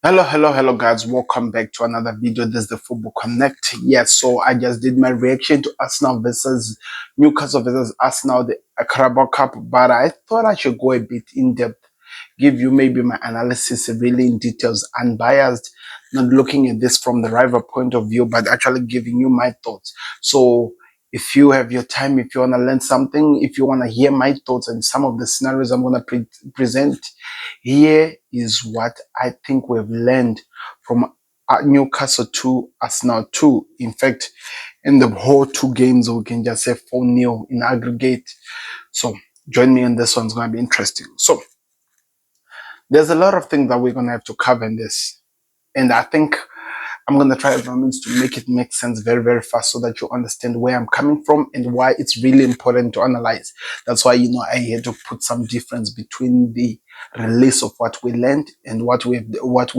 Hello guys, welcome back to another video. This is the Football Connect. Yes, so I just did my reaction to Arsenal versus Newcastle versus Arsenal, the Carabao Cup, but I thought I should go a bit in depth, give you maybe my analysis really in details, unbiased, not looking at this from the rival point of view, but actually giving you my thoughts. So if you have your time, if you want to learn something, if you want to hear my thoughts and some of the scenarios I'm going to present, here is what I think we've learned from Newcastle 2, Arsenal 2. In fact, in the whole two games, we can just say 4-0 in aggregate. So join me in this one. It's going to be interesting. So there's a lot of things that we're going to have to cover in this. And I think I'm going to try by means to make it make sense very fast so that you understand where I'm coming from and why it's really important to analyze. That's why, I had to put some difference between the release of what we learned and what we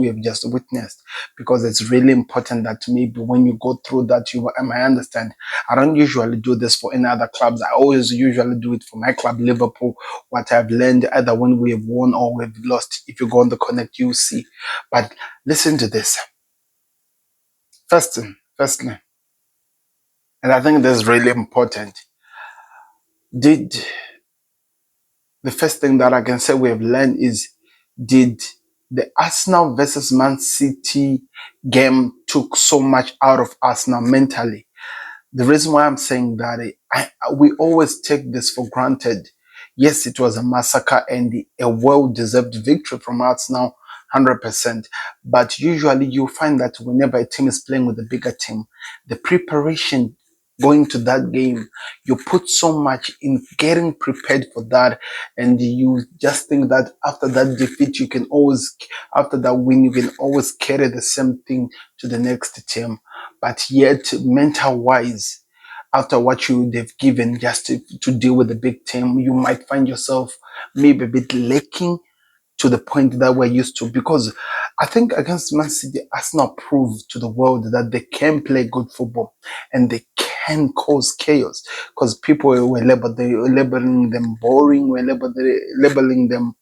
have just witnessed, because it's really important that maybe when you go through that, you might understand. I don't usually do this for any other clubs. I always usually do it for my club, Liverpool, what I've learned either when we have won or we've lost. If you go on the Connect, you see. But listen to this. Firstly, and I think this is really important. The first thing that I can say we have learned is, did the Arsenal versus Man City game took so much out of Arsenal mentally? The reason why I'm saying that, we always take this for granted. Yes, it was a massacre and a well-deserved victory from Arsenal, 100%. But usually you find that whenever a team is playing with a bigger team, the preparation going to that game, you put so much in getting prepared for that, and you just think that after that defeat, after that win, you can always carry the same thing to the next team. But yet, mental-wise, after what you would have given just to deal with the big team, you might find yourself maybe a bit lacking to the point that we're used to. Because I think against Man City, Arsenal proved to the world that they can play good football and they can cause chaos. Because people were labeling them boring, were labeling them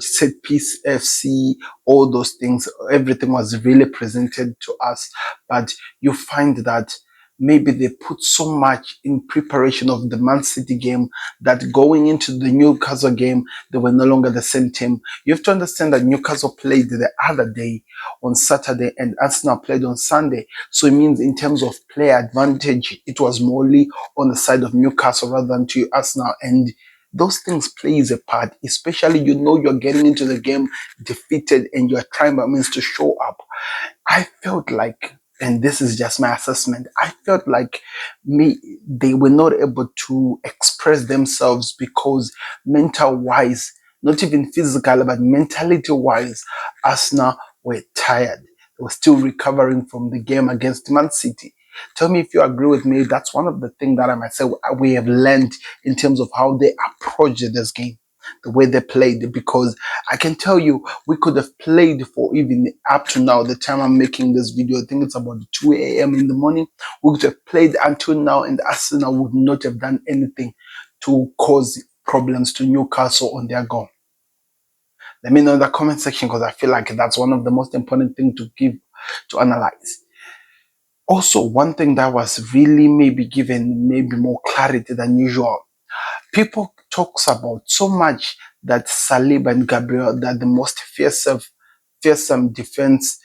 set piece FC, all those things. Everything was really presented to us. But you find that maybe they put so much in preparation of the Man City game that going into the Newcastle game, they were no longer the same team. You have to understand that Newcastle played the other day on Saturday and Arsenal played on Sunday. So it means in terms of player advantage, it was morely on the side of Newcastle rather than to Arsenal. And those things plays a part, especially you're getting into the game defeated and you're trying by means to show up. I felt like, and this is just my assessment, I felt like they were not able to express themselves because mental wise, not even physical, but mentality wise, Arsenal were tired. They were still recovering from the game against Man City. Tell me if you agree with me. That's one of the things that I might say we have learned in terms of how they approached this game, the way they played. Because I can tell you, we could have played for even up to now, the time I'm making this video, I think it's about 2 a.m. in the morning. We could have played until now and Arsenal would not have done anything to cause problems to Newcastle on their goal. Let me know in the comment section, because I feel like that's one of the most important things to analyze. Also, one thing that was really maybe given maybe more clarity than usual. People talks about so much that Saliba and Gabriel, that the most fearsome defense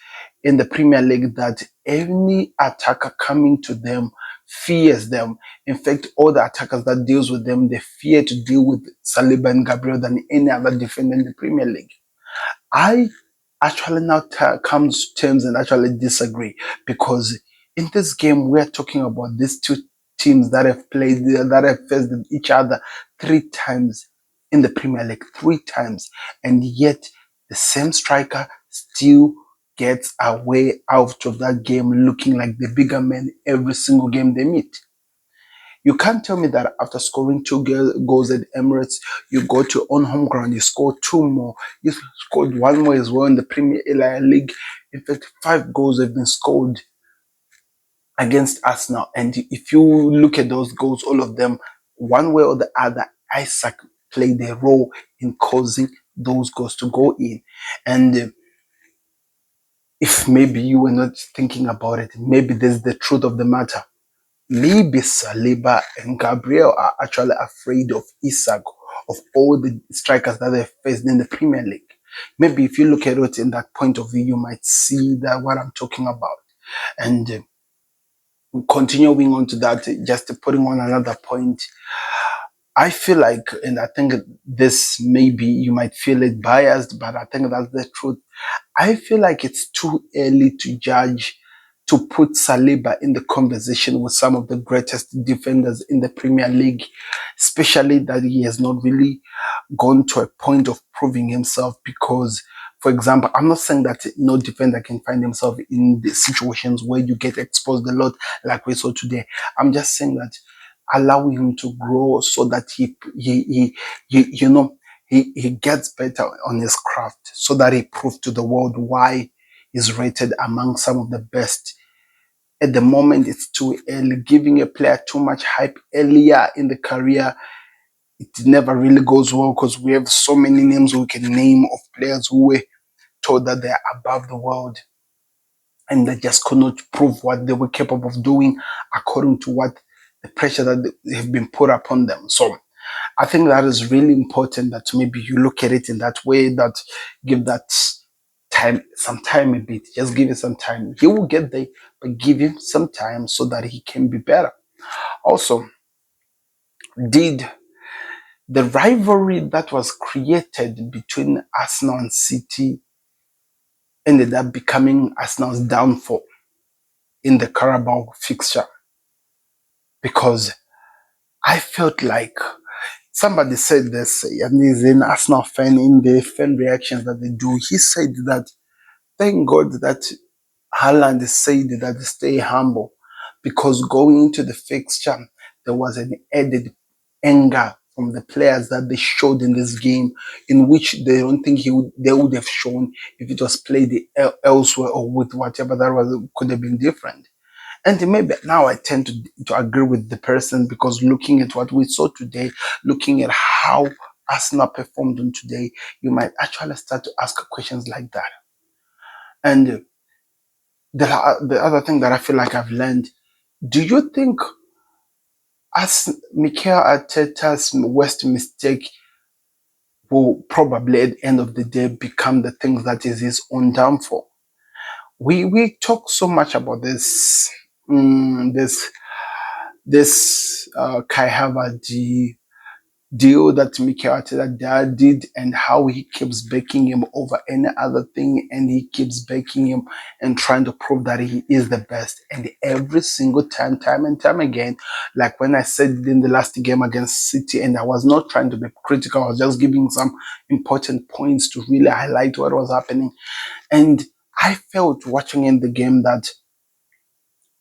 in the Premier League, that any attacker coming to them fears them. In fact, all the attackers that deals with them, they fear to deal with Saliba and Gabriel than any other defender in the Premier League. I actually now come to terms and actually disagree, because in this game we're talking about these two teams that have faced each other 3 times in the Premier League, 3 times, and yet the same striker still gets a way out of that game looking like the bigger man every single game they meet. You can't tell me that after scoring 2 goals at Emirates, you go to on home ground, you score 2 more. You scored 1 more as well in the Premier League. In fact, 5 goals have been scored against Arsenal. And if you look at those goals, all of them, one way or the other, Isaac played a role in causing those goals to go in. And if maybe you were not thinking about it, maybe this is the truth of the matter. Maybe Saliba and Gabriel are actually afraid of Isak, of all the strikers that they've faced in the Premier League. Maybe if you look at it in that point of view, you might see that what I'm talking about. And continuing on to that, just putting on another point, I feel like, and I think this maybe you might feel it biased, but I think that's the truth. I feel like it's too early to judge, to put Saliba in the conversation with some of the greatest defenders in the Premier League, especially that he has not really gone to a point of proving himself. Because, for example, I'm not saying that no defender can find himself in the situations where you get exposed a lot like we saw today. I'm just saying that allow him to grow so that he you know, he gets better on his craft so that he proves to the world why he's rated among some of the best. At the moment, it's too early. Giving a player too much hype earlier in the career, it never really goes well because we have so many names we can name of players who were told that they're above the world and they just could not prove what they were capable of doing according to what the pressure that they have been put upon them. So I think that is really important that maybe you look at it in that way, that give that time, some time a bit. Just give it some time. He will get there, but give him some time so that he can be better. Also, did the rivalry that was created between Arsenal and City ended up becoming Arsenal's downfall in the Carabao fixture? Because I felt like somebody said this, and he's an Arsenal fan in the fan reactions that they do. He said that thank God that Haaland said that stay humble because going into the fixture, there was an added anger from the players that they showed in this game, in which they don't think they would have shown if it was played elsewhere or with whatever that was could have been different. And maybe now I tend to agree with the person because looking at what we saw today, looking at how Arsenal performed on today, you might actually start to ask questions like that. And the other thing that I feel like I've learned, do you think as Mikel Arteta's worst mistake will probably at the end of the day become the thing that is his own downfall? We talk so much about this Kai Havertz deal that Mikel Arteta did and how he keeps backing him over any other thing, and he keeps backing him and trying to prove that he is the best. And every single time and time again, like when I said it in the last game against City, and I was not trying to be critical, I was just giving some important points to really highlight what was happening. And I felt watching in the game that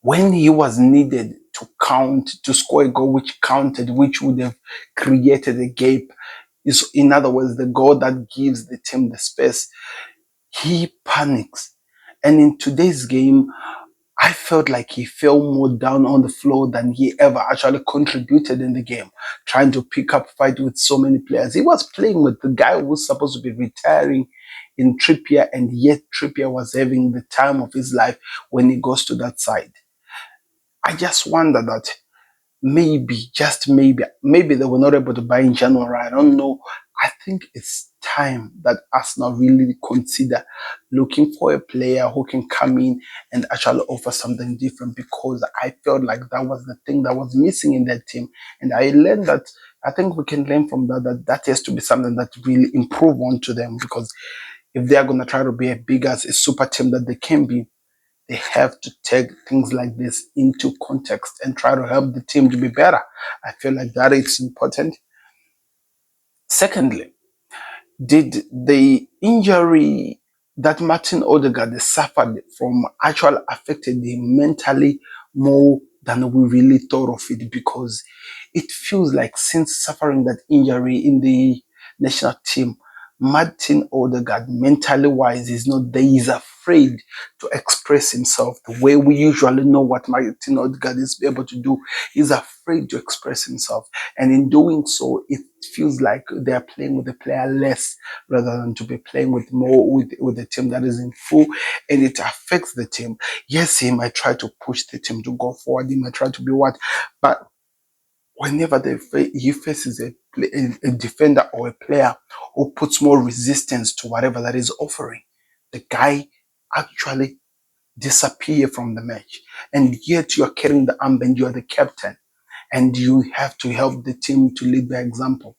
when he was needed to to score a goal which counted, which would have created a gap, is in other words, the goal that gives the team the space, he panics. And in today's game, I felt like he fell more down on the floor than he ever actually contributed in the game, trying to pick up fight with so many players. He was playing with the guy who was supposed to be retiring in Trippier, and yet Trippier was having the time of his life when he goes to that side. I just wonder that maybe, just maybe they were not able to buy in January. I don't know. I think it's time that Arsenal really consider looking for a player who can come in and actually offer something different, because I felt like that was the thing that was missing in that team. And I learned that I think we can learn from that has to be something that really improve onto them, because if they are going to try to be as big as a super team that they can be, they have to take things like this into context and try to help the team to be better. I feel like that is important. Secondly, did the injury that Martin Odegaard suffered from actually affected him mentally more than we really thought of it? Because it feels like since suffering that injury in the national team, Martin Odegaard, mentally wise, is not there. He's afraid to express himself the way we usually know what Martin Odegaard is able to do. He's afraid afraid to express himself. And in doing so, it feels like they're playing with the player less rather than to be playing with more with the team that is in full, and it affects the team. Yes, he might try to push the team to go forward. He might try to be what, but whenever he faces a defender or a player who puts more resistance to whatever that is offering, the guy actually disappear from the match. And yet you're carrying the armband, you're the captain, and you have to help the team to lead by example.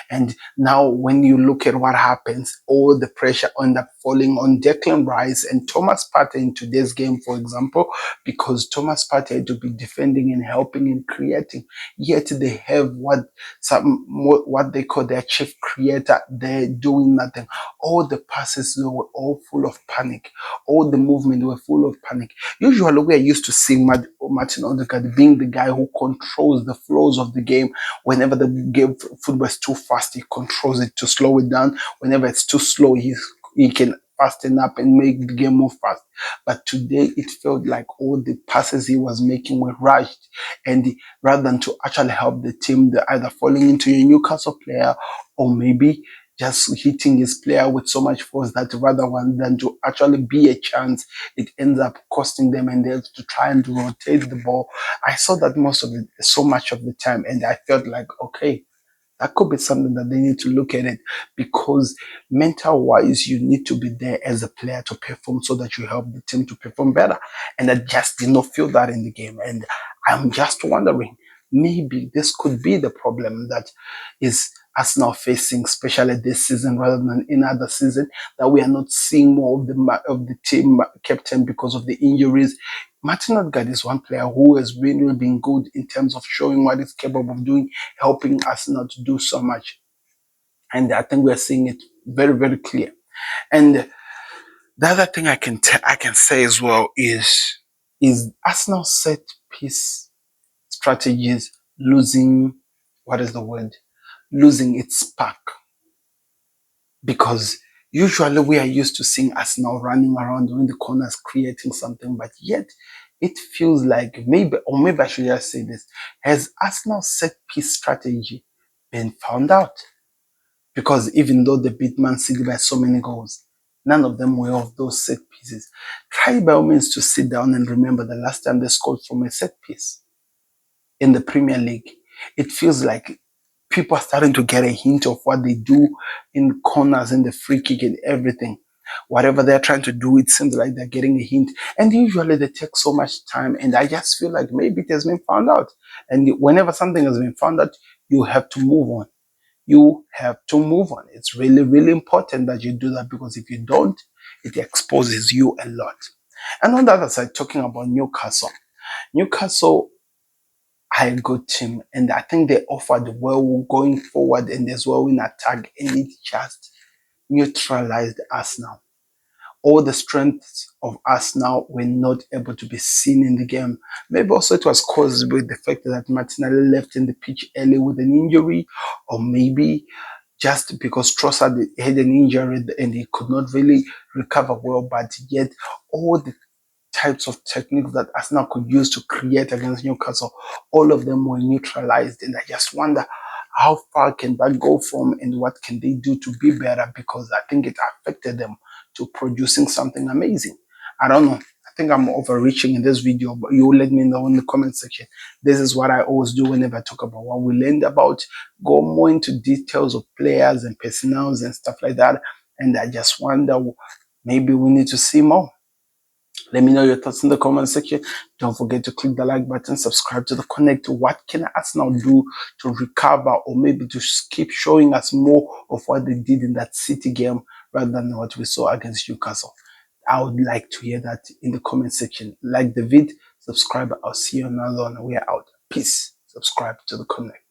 And now when you look at what happens, all the pressure end up falling on Declan Rice and Thomas Partey in today's game, for example, because Thomas Partey had to be defending and helping and creating. Yet they have what they call their chief creator. They're doing nothing. All the passes were all full of panic. All the movement were full of panic. Usually we are used to seeing Martin Odegaard being the guy who controls the flows of the game. Whenever the game football is too fast, he controls it to slow it down. Whenever it's too slow, he can fasten up and make the game move fast. But today it felt like all the passes he was making were rushed, and rather than to actually help the team, they're either falling into a Newcastle player or maybe just hitting his player with so much force that rather than to actually be a chance, it ends up costing them, and they have to try and rotate the ball. I saw that so much of the time, and I felt like, okay, that could be something that they need to look at it, because mental wise, you need to be there as a player to perform so that you help the team to perform better. And I just did not feel that in the game. And I'm just wondering, maybe this could be the problem that is us now facing, especially this season rather than in other season, that we are not seeing more of the team captain because of the injuries. Martin Odegaard is one player who has really been good in terms of showing what he's capable of doing, helping us not to do so much. And I think we're seeing it very, very clear. And the other thing I can say as well is Arsenal set piece strategies losing, what is the word? Losing its spark, because usually we are used to seeing Arsenal running around in the corners creating something, but yet it feels like maybe I should just say this: has Arsenal set piece strategy been found out? Because even though they beat Man City by so many goals, none of them were of those set pieces. Try by all means to sit down and remember the last time they scored from a set piece in the Premier League. It feels like people are starting to get a hint of what they do in corners and the free kick and everything. Whatever they're trying to do, it seems like they're getting a hint. And usually they take so much time. And I just feel like maybe it has been found out. And whenever something has been found out, you have to move on. You have to move on. It's really, really important that you do that, because if you don't, it exposes you a lot. And on the other side, talking about Newcastle. Newcastle are a good team, and I think they offered well going forward and as well in attack, and it just neutralized Arsenal. All the strengths of Arsenal were not able to be seen in the game. Maybe also it was caused with the fact that Martinelli left in the pitch early with an injury, or maybe just because Trossard had an injury and he could not really recover well, but yet all the types of techniques that Arsenal could use to create against Newcastle, all of them were neutralized. And I just wonder, how far can that go from, and what can they do to be better? Because I think it affected them to producing something amazing. I don't know. I think I'm overreaching in this video, but you let me know in the comment section. This is what I always do whenever I talk about what we learned about, go more into details of players and personnels and stuff like that. And I just wonder, maybe we need to see more. Let me know your thoughts in the comment section. Don't forget to click the like button, subscribe to the Connect. What can Arsenal do to recover, or maybe to keep showing us more of what they did in that City game rather than what we saw against Newcastle? I would like to hear that in the comment section. Like the vid, subscribe. I'll see you another one. We are out. Peace. Subscribe to the Connect.